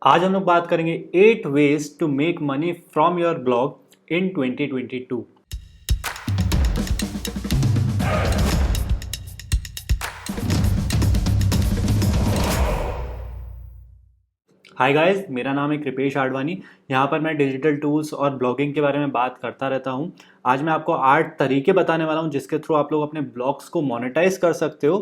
आज हम लोग बात करेंगे 8 ways to make money from your blog in 2022। Hi guys, मेरा नाम है कृपेश आडवाणी। यहाँ पर मैं डिजिटल टूल्स और ब्लॉगिंग के बारे में बात करता रहता हूँ। आज मैं आपको 8 तरीके बताने वाला हूँ जिसके थ्रू आप लोग अपने ब्लॉग्स को मोनेटाइज कर सकते हो,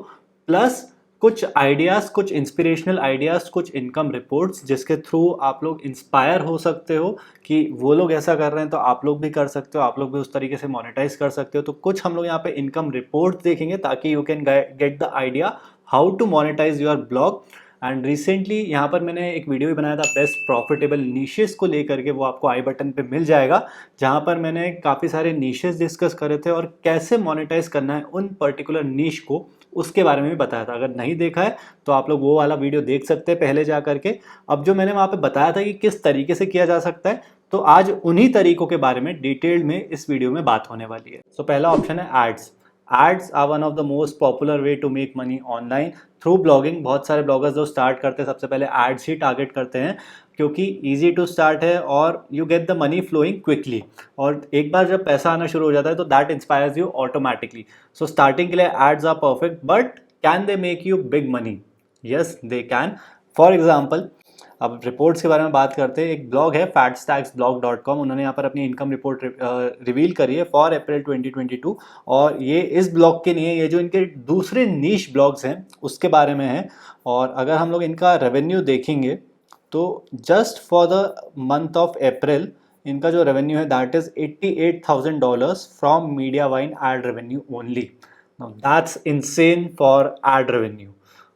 प्लस कुछ आइडियाज़, कुछ इंस्पिरेशनल आइडियाज़, कुछ इनकम रिपोर्ट्स जिसके थ्रू आप लोग इंस्पायर हो सकते हो कि वो लोग ऐसा कर रहे हैं तो आप लोग भी कर सकते हो, आप लोग भी उस तरीके से मोनेटाइज कर सकते हो। तो कुछ हम लोग यहाँ पे इनकम रिपोर्ट्स देखेंगे ताकि you can get the idea how to monetise your blog. And recently यहाँ पर मैंने एक वीडियो भी बनाया था बेस्ट प्रॉफिटेबल नीशेस को लेकर के, वो आपको आई बटन पे मिल जाएगा, जहाँ पर मैंने काफ़ी सारे नीशेस डिस्कस करे थे और कैसे मोनेटाइज करना है उन पर्टिकुलर नीश को, उसके बारे में भी बताया था। अगर नहीं देखा है तो आप लोग वो वाला वीडियो देख सकते हैं पहले जा करके। अब जो मैंने वहाँ पे बताया था कि किस तरीके से किया जा सकता है, तो आज उन्हीं तरीकों के बारे में डिटेल्ड में इस वीडियो में बात होने वाली है। तो पहला ऑप्शन है ads. Ads are one of the most popular way to make money online through blogging. बहुत सारे ब्लॉगर्स जो स्टार्ट करते हैं सबसे पहले एड्स ही टारगेट करते हैं, क्योंकि ईजी टू स्टार्ट है और you get the money flowing quickly. और एक बार जब पैसा आना शुरू हो जाता है तो that inspires you automatically. So starting के लिए ads are perfect, but can they make you big money? Yes they can. For example, अब रिपोर्ट्स के बारे में बात करते हैं। एक ब्लॉग है fatstacksblog.com, उन्होंने यहाँ पर अपनी इनकम रिपोर्ट रिवील करी है फॉर अप्रैल 2022। और ये इस ब्लॉग के नहीं है, ये जो इनके दूसरे नीश ब्लॉग्स हैं उसके बारे में है। और अगर हम लोग इनका रेवेन्यू देखेंगे तो just for the month of April इनका जो रेवेन्यू है that is $88,000 from media wine ad revenue only. That's insane for ad revenue.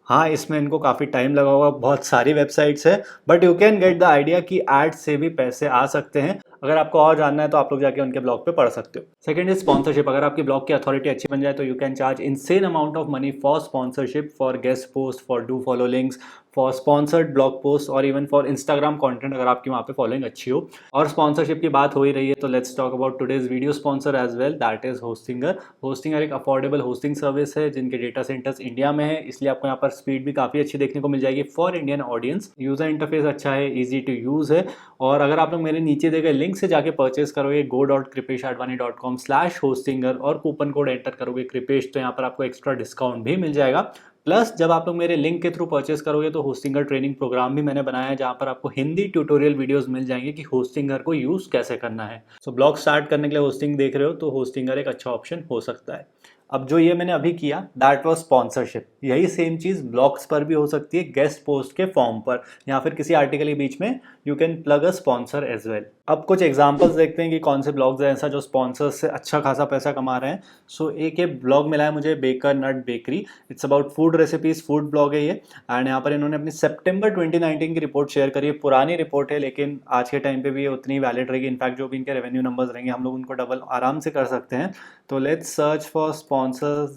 हाँ, इसमें इनको काफ़ी टाइम लगा होगा, बहुत सारी वेबसाइट्स है, but you can get the idea कि एड से भी पैसे आ सकते हैं। अगर आपको और जानना है तो आप लोग जाके उनके ब्लॉग पे पढ़ सकते हो। Second is sponsorship. अगर आपकी ब्लॉग की अथॉरिटी अच्छी बन जाए तो you can charge insane amount of money for sponsorship, for guest post, for do follow links, for sponsored blog post और इवन फॉर इंस्टाग्राम कंटेंट, अगर आपकी वहाँ पे फॉलोइंग अच्छी हो। और स्पॉन्सरशिप की बात हो ही रही है तो let's talk about today's video sponsor as well, that is Hostinger. Hostinger एक अफोर्डेबल होस्टिंग सर्विस है जिनके डेटा सेंटर्स इंडिया में है, इसलिए आपको यहाँ पर स्पीड भी काफ़ी अच्छी देखने को मिल जाएगी for Indian audience. User interface अच्छा है, ईजी टू यूज़ है। और अगर आप लोग मेरे नीचे दिए गए लिंक से जाके परचेस करोगे go.kripeshadvani.com/hostinger और कूपन कोड एंटर करोगे कृपेश, तो यहाँ पर आपको एक्स्ट्रा डिस्काउंट भी मिल जाएगा। प्लस जब आप लोग मेरे लिंक के थ्रू परचेस करोगे तो होस्टिंगर ट्रेनिंग प्रोग्राम भी मैंने बनाया है, जहाँ पर आपको हिंदी ट्यूटोरियल वीडियोस मिल जाएंगे कि होस्टिंगर को यूज़ कैसे करना है। सो ब्लॉग स्टार्ट करने के लिए होस्टिंग देख रहे हो तो होस्टिंगर एक अच्छा ऑप्शन हो सकता है। अब जो ये मैंने अभी किया दैट वाज स्पॉन्सरशिप। यही सेम चीज़ ब्लॉग्स पर भी हो सकती है, गेस्ट पोस्ट के फॉर्म पर या फिर किसी आर्टिकल के बीच में you can plug a sponsor as well. अब कुछ एग्जांपल्स देखते हैं कि कौन से ब्लॉग्स हैं ऐसा जो स्पॉन्सर्स से अच्छा खासा पैसा कमा रहे हैं। सो एक ये ब्लॉग मिला है मुझे, Baker Nut Bakery. It's about food recipes, food blog है ये। एंड यहाँ पर इन्होंने अपनी सितंबर 2019 की रिपोर्ट शेयर करी है। पुरानी रिपोर्ट है लेकिन आज के टाइम पे भी ये उतनी वैलिड रहेगी। इनफैक्ट जो भी इनके रेवेन्यू नंबर्स रहेंगे हम लोग उनको डबल आराम से कर सकते हैं। तो लेट्स सर्च फॉर स्पॉन्सर्स।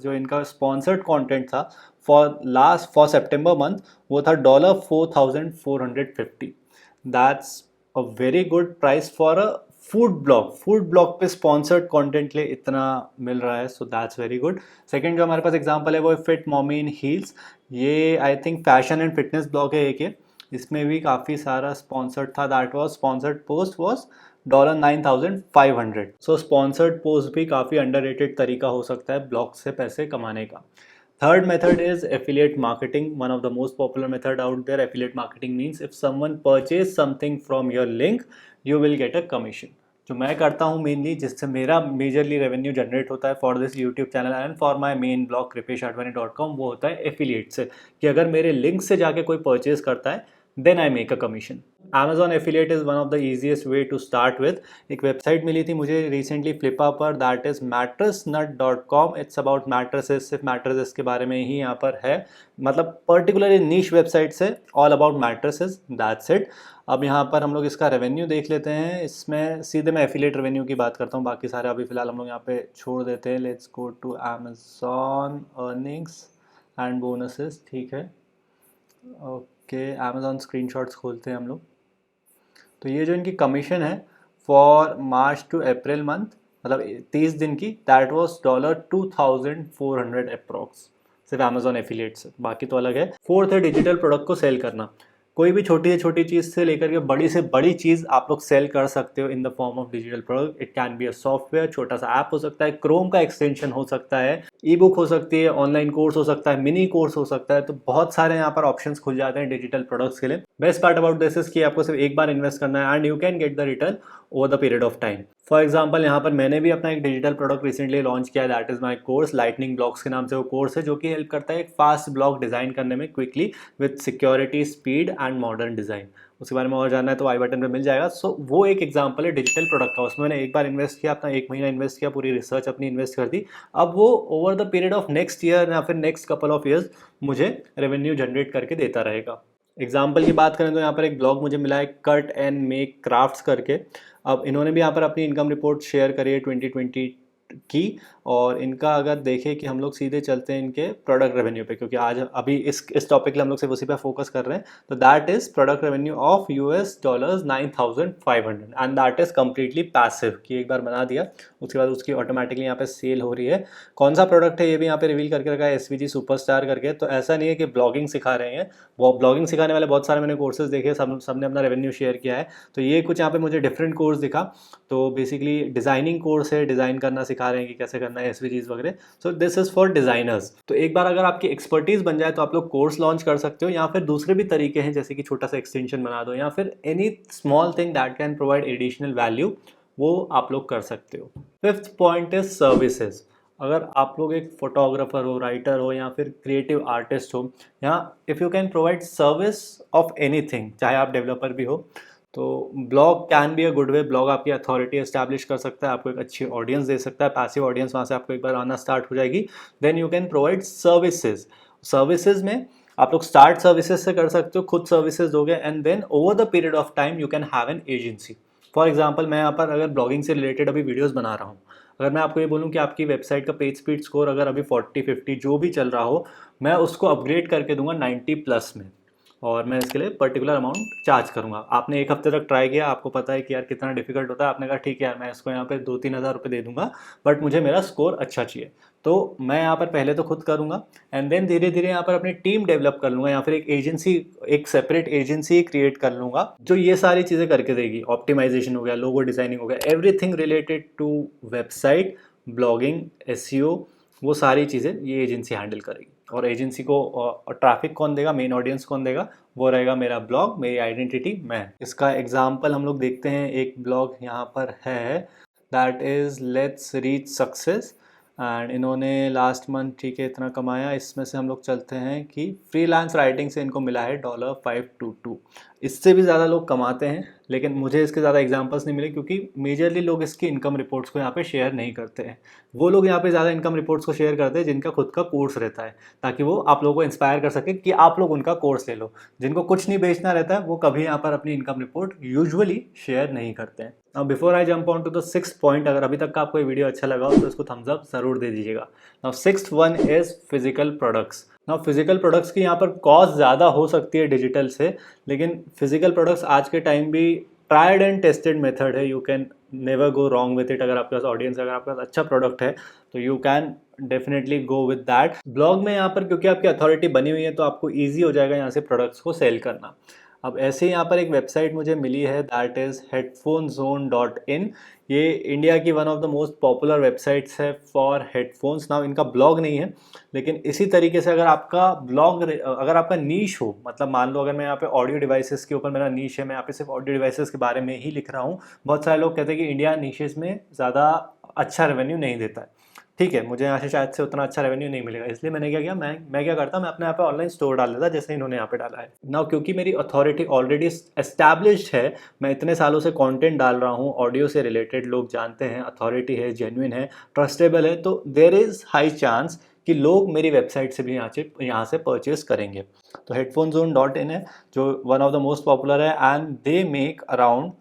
जो इनका स्पॉन्सर्ड कंटेंट था फॉर सितंबर मंथ वो था $4,450। That's a very good price for a food blog. Food blog पे स्पॉन्सर्ड कंटेंट लिए इतना मिल रहा है, so that's very good. Second जो हमारे पास एग्जांपल है वो है फिट मॉमी इन हील्स। ये I think fashion and fitness blog है एक ये। इसमें भी काफ़ी सारा स्पॉन्सर्ड था। That was sponsored post was $9,500। So sponsored post भी काफ़ी अंडररेटेड तरीका हो सकता है ब्लॉग से पैसे कमाने का। Third method is affiliate marketing, one of the most popular method out there. Affiliate marketing means if someone purchase something from your link, you will get a commission. जो मैं करता हूँ मेनली, जिससे मेरा मेजरली रेवेन्यू जनरेट होता है for this YouTube channel and for my main blog kripeshadvani.com, वो होता है एफिलिएट से। कि अगर मेरे लिंक से जाके कोई परचेज करता है then I make a commission. Amazon affiliate is one of the easiest way to start with. एक वेबसाइट मिली थी मुझे रिसेंटली फ्लिपा पर, that is mattressnut.com। It's about mattresses, सिर्फ मैट्रेसेस के बारे में ही यहाँ पर है, मतलब पर्टिकुलरली नीश वेबसाइट से all about mattresses, that's it. अब यहाँ पर हम लोग इसका रेवेन्यू देख लेते हैं। इसमें सीधे मैं एफिलिएट रेवेन्यू की बात करता हूँ, बाकी सारे अभी फिलहाल हम लोग यहाँ पे छोड़ देते हैं। Let's go to Amazon earnings and bonuses, ठीक है। ओके, Amazon स्क्रीनशॉट्स खोलते हैं हम लोग। तो ये जो इनकी कमीशन है for March two April month, मतलब 30 दिन की, दैट वाज $2,400 अप्रॉक्स, सिर्फ Amazon एफिलिएट से, बाकी तो अलग है। फोर्थ है डिजिटल प्रोडक्ट को सेल करना। कोई भी छोटी से छोटी चीज़ से लेकर के बड़ी से बड़ी चीज़ आप लोग सेल कर सकते हो in the form of digital product. It can be a software, छोटा सा ऐप हो सकता है, क्रोम का एक्सटेंशन हो सकता है, ई बुक हो सकती है, ऑनलाइन कोर्स हो सकता है, मिनी कोर्स हो सकता है। तो बहुत सारे यहाँ पर ऑप्शंस खुल जाते हैं डिजिटल प्रोडक्ट्स के लिए। Best part about this is कि आपको सिर्फ एक बार इन्वेस्ट करना है and you can get the return over the period of time. For example यहाँ पर मैंने भी अपना एक डिजिटल प्रोडक्ट रिसेंटली लॉन्च किया है, that is my course lightning blogs के नाम से वो कोर्स है, जो कि हेल्प करता है एक फास्ट ब्लॉग डिज़ाइन करने में quickly with security, speed and modern design. उसके बारे में और जानना है तो आई बटन पे मिल जाएगा। सो वो एक एग्जांपल है डिजिटल प्रोडक्ट का। उसमें मैंने एक बार इन्वेस्ट किया, अपना 1 महीना इन्वेस्ट किया, पूरी रिसर्च अपनी इन्वेस्ट कर दी। अब वो over the period of next year या फिर नेक्स्ट कपल ऑफ ईयर्स मुझे रेवेन्यू जनरेट करके देता रहेगा। एग्जाम्पल की बात करें तो यहाँ पर एक ब्लॉग मुझे मिला है कट एंड मेक क्राफ्ट्स करके। अब इन्होंने भी यहाँ पर अपनी इनकम रिपोर्ट शेयर करी है 2020 की, और इनका अगर देखें कि हम लोग सीधे चलते हैं इनके प्रोडक्ट रेवेन्यू पे, क्योंकि आज अभी इस टॉपिक के हम लोग सिर्फ उसी पे फोकस कर रहे हैं। तो that is product revenue of $9,500 and that is completely passive, कि एक बार बना दिया उसके बाद उसकी ऑटोमेटिकली यहाँ पे सेल हो रही है। कौन सा प्रोडक्ट है ये भी यहाँ पे रिवील करके रखा है, SVG सुपरस्टार करके। तो ऐसा नहीं है कि ब्लॉगिंग सिखा रहे हैं, वो ब्लॉगिंग सिखाने वाले बहुत सारे मैंने कोर्सेज देखे, सबने अपना रेवेन्यू शेयर किया है। तो ये कुछ यहाँ पे मुझे डिफरेंट कोर्स दिखा। तो बेसिकली डिज़ाइनिंग कोर्स है, डिज़ाइन करना सिखा रहे हैं कि कैसे करना है, SVGs वगैरह। So this is for designers. तो एक बार अगर आपकी एक्सपर्टीज़ बन जाए तो आप लोग कोर्स लॉन्च कर सकते हो, या फिर दूसरे भी तरीके हैं जैसे कि छोटा सा एक्सटेंशन बना दो, या फिर any small thing that can provide additional value, वो आप लोग कर सकते हो। Fifth point is services. अगर आप लोग एक फोटोग्राफर हो, राइटर हो, या फिर क्रिएटिव आर्टिस्ट हो, या if you can provide service of anything, चाहे आप डेवलपर भी हो, तो blog can be a good way. Blog आपकी अथॉरिटी एस्टैब्लिश कर सकता है, आपको एक अच्छी ऑडियंस दे सकता है, पैसिव ऑडियंस वहाँ से आपको एक बार आना स्टार्ट हो जाएगी। Then you can provide services. Services में आप लोग स्टार्ट सर्विसेज से कर सकते हो, खुद सर्विसेज दोगे, and then over the period of time you can have an agency. For example मैं यहाँ पर अगर ब्लॉगिंग से रिलेटेड अभी वीडियोस बना रहा हूँ, अगर मैं आपको ये बोलूँ कि आपकी वेबसाइट का पेज स्पीड स्कोर अगर अभी 40-50 जो भी चल रहा हो, मैं उसको अपग्रेड करके दूंगा 90+ में, और मैं इसके लिए पर्टिकुलर अमाउंट चार्ज करूंगा। आपने एक हफ्ते तक ट्राई किया, आपको पता है कि यार कितना डिफिकल्ट होता है, आपने कहा ठीक है यार मैं इसको यहाँ पे 2-3 हज़ार रुपये दे दूंगा, बट मुझे मेरा स्कोर अच्छा चाहिए। तो मैं यहाँ पर पहले तो खुद करूँगा, एंड देन धीरे धीरे यहाँ पर अपनी टीम डेवलप कर लूँगा, या फिर एक एजेंसी, एक सेपरेट एजेंसी क्रिएट कर लूँगा जो ये सारी चीज़ें करके देगी। ऑप्टिमाइजेशन हो गया, लोगो डिज़ाइनिंग हो गया, everything related to website, blogging, SEO, वो सारी चीज़ें ये एजेंसी हैंडल करेगी। और एजेंसी को ट्रैफिक कौन देगा, मेन ऑडियंस कौन देगा, वो रहेगा मेरा ब्लॉग, मेरी आइडेंटिटी, मैं। इसका एग्जांपल हम लोग देखते हैं, एक ब्लॉग यहाँ पर है, that is let's reach success, and इन्होंने लास्ट मंथ ठीक है इतना कमाया। इसमें से हम लोग चलते हैं कि फ्रीलांस राइटिंग से इनको मिला है $522। इससे भी ज़्यादा लोग कमाते हैं, लेकिन मुझे इसके ज़्यादा एग्जांपल्स नहीं मिले, क्योंकि मेजरली लोग इसकी इनकम रिपोर्ट्स को यहाँ पे शेयर नहीं करते हैं। वो लोग यहाँ पे ज़्यादा इनकम रिपोर्ट्स को शेयर करते हैं जिनका खुद का कोर्स रहता है, ताकि वो आप लोगों को इंस्पायर कर सके कि आप लोग उनका कोर्स ले लो। जिनको कुछ नहीं बेचना रहता है वो कभी यहाँ पर अपनी इनकम रिपोर्ट यूजुअली शेयर नहीं करते हैं। Now before I jump on to the 6th point, अगर अभी तक का आपको ये वीडियो अच्छा लगा हो तो इसको थम्स अप ज़रूर दे दीजिएगा। Now 6th one is physical products. Now physical products की यहाँ पर कॉस्ट ज़्यादा हो सकती है डिजिटल से, लेकिन फिजिकल प्रोडक्ट्स आज के टाइम भी ट्राइड एंड टेस्टेड मेथड है। You can never go wrong with it. अगर आपके पास ऑडियंस, अगर आपके पास अच्छा प्रोडक्ट है तो you can definitely go with that. Blog में यहाँ पर क्योंकि आपकी अथॉरिटी बनी हुई है तो आपको ईजी हो जाएगा यहाँ से प्रोडक्ट्स को सेल करना। अब ऐसे ही यहाँ पर एक वेबसाइट मुझे मिली है, दैट इज़ headphonezone.in। ये इंडिया की one of the most popular websites है फॉर हेडफोन्स। नाउ इनका ब्लॉग नहीं है, लेकिन इसी तरीके से अगर आपका ब्लॉग, अगर आपका नीश हो, मतलब मान लो अगर मैं यहाँ पे ऑडियो डिवाइसेस के ऊपर मेरा नीश है, मैं यहाँ पे सिर्फ ऑडियो डिवाइसेस के बारे में ही लिख रहा हूँ। बहुत सारे लोग कहते हैं कि इंडिया नीशेस में ज़्यादा अच्छा रेवेन्यू नहीं देता है। ठीक है, मुझे यहाँ से शायद से उतना अच्छा रेवेन्यू नहीं मिलेगा, इसलिए मैंने क्या किया, मैं क्या करता, मैं अपने यहाँ पे ऑनलाइन स्टोर डाल देता, जैसे इन्होंने यहाँ पे डाला है। नाउ क्योंकि मेरी अथॉरिटी ऑलरेडी एस्टैब्लिश्ड है, मैं इतने सालों से कंटेंट डाल रहा हूँ ऑडियो से रिलेटेड, लोग जानते हैं, अथॉरिटी है, जेन्युइन है, ट्रस्टेबल है, तो देयर इज़ हाई चांस कि लोग मेरी वेबसाइट से भी यहाँ से परचेज करेंगे। तो headphonezone.in है जो one of the most popular है, and they make around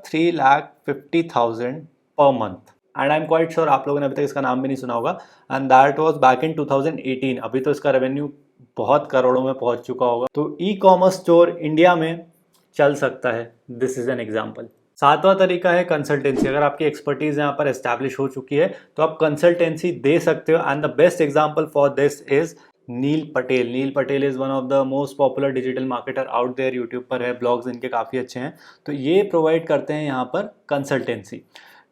$350,000 per month. And I am quite sure आप लोगों ने अभी तक इसका नाम भी नहीं सुना होगा, and that was back in 2018। अभी तो इसका रेवेन्यू बहुत करोड़ों में पहुंच चुका होगा। तो ई कॉमर्स स्टोर इंडिया में चल सकता है, दिस इज एन एग्जाम्पल। 7वां तरीका है कंसल्टेंसी। अगर आपकी एक्सपर्टीज यहाँ पर एस्टैब्लिश हो चुकी है तो आप कंसल्टेंसी दे सकते हो, and the best example for this is Neil Patel is one of the most popular digital marketer out there, YouTube पर है, ब्लॉग्स इनके काफ़ी अच्छे हैं। तो ये प्रोवाइड करते हैं यहाँ पर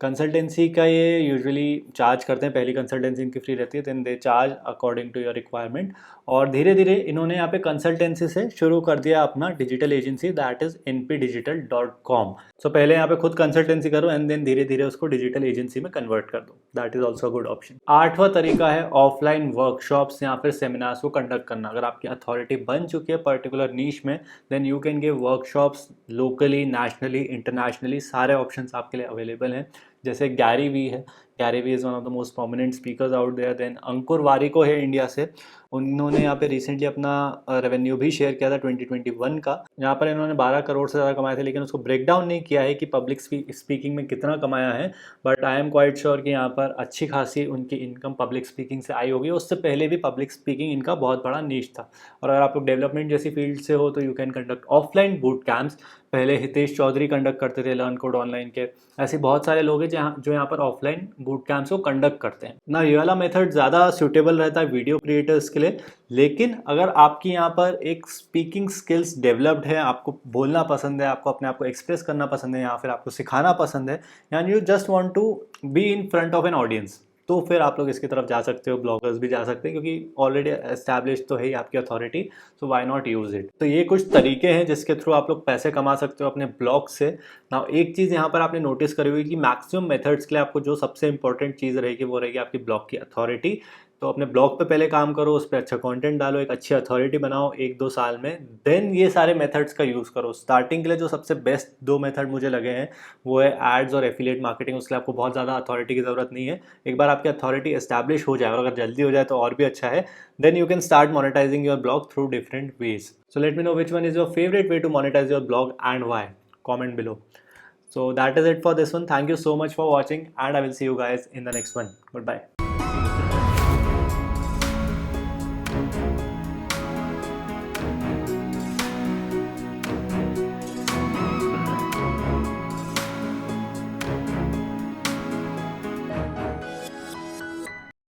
कंसल्टेंसी का ये यूजुअली चार्ज करते हैं। पहली कंसल्टेंसी इनकी फ्री रहती है, then they charge according to your requirement. और धीरे धीरे इन्होंने यहाँ पे कंसल्टेंसी से शुरू कर दिया अपना digital agency, that is npdigital.com। सो पहले यहाँ पे खुद कंसल्टेंसी करो एंड देन धीरे धीरे उसको डिजिटल एजेंसी में कन्वर्ट कर दो, that is also good option. आठवां तरीका है ऑफलाइन वर्कशॉप्स या फिर सेमिनार्स को कंडक्ट करना। अगर आपकी अथॉरिटी बन चुकी है पर्टिकुलर नीश में, then you can give workshops locally, nationally, internationally, सारे ऑप्शंस आपके लिए अवेलेबल हैं। जैसे गैरी वी है, Gary Vee is one of the most prominent speakers out there. Then Ankur Warikoo है इंडिया से, उन्होंने यहाँ पे रिसेंटली अपना रेवेन्यू भी शेयर किया था 2021 का। यहाँ पर इन्होंने 12 करोड़ से ज़्यादा कमाए थे, लेकिन उसको ब्रेक डाउन नहीं किया है कि पब्लिक स्पीकिंग में कितना कमाया है। But I am quite sure कि यहाँ पर अच्छी खासी उनकी इनकम पब्लिक स्पीकिंग से आई होगी। उससे पहले भी पब्लिक स्पीकिंग इनका बहुत बड़ा नीश था। और अगर आप लोग डेवलपमेंट जैसी फील्ड से हो तो you can conduct offline boot camps. पहले हितेश चौधरी कंडक्ट करते थे लर्न कोड ऑनलाइन के। ऐसे बहुत सारे लोग हैं जो यहाँ पर ऑफलाइन बूट कैंप्स को कंडक्ट करते हैं ना। ये वाला मेथड ज़्यादा सूटेबल रहता है वीडियो क्रिएटर्स के लिए, लेकिन अगर आपकी यहाँ पर एक स्पीकिंग स्किल्स डेवलप्ड है, आपको बोलना पसंद है, आपको अपने आप को एक्सप्रेस करना पसंद है, या फिर आपको सिखाना पसंद है, and you just want to be in front of an audience, तो फिर आप लोग इसकी तरफ जा सकते हो। ब्लॉगर्स भी जा सकते हैं क्योंकि ऑलरेडी एस्टैब्लिश तो है ही आपकी authority, so why not use it. तो ये कुछ तरीके हैं जिसके थ्रू आप लोग पैसे कमा सकते हो अपने ब्लॉग से। ना एक चीज़ यहाँ पर आपने नोटिस करी हुई कि मैक्सिमम मेथड्स के लिए आपको जो सबसे इंपॉर्टेंट चीज़ रहेगी वो रहेगी आपकी ब्लॉग की अथॉरिटी। तो अपने ब्लॉग पे पहले काम करो, उस पर अच्छा कंटेंट डालो, एक अच्छी अथॉरिटी बनाओ 1-2 साल में, देन ये सारे मेथड्स का यूज़ करो। स्टार्टिंग के लिए जो सबसे बेस्ट 2 मेथड मुझे लगे हैं वो है एड्स और एफिलिएट मार्केटिंग। उसके लिए आपको बहुत ज़्यादा अथॉरिटी की ज़रूरत नहीं है। एक बार आपकी अथॉरिटी एस्टैब्लिश हो जाए, और अगर जल्दी हो जाए तो और भी अच्छा है, then you can start monetizing your blog through different ways. So let me know which one is your favourite way to monetise your blog and why, comment below. So that is it for this one. Thank you so much for watching, and I will see you guys in the next one. Goodbye.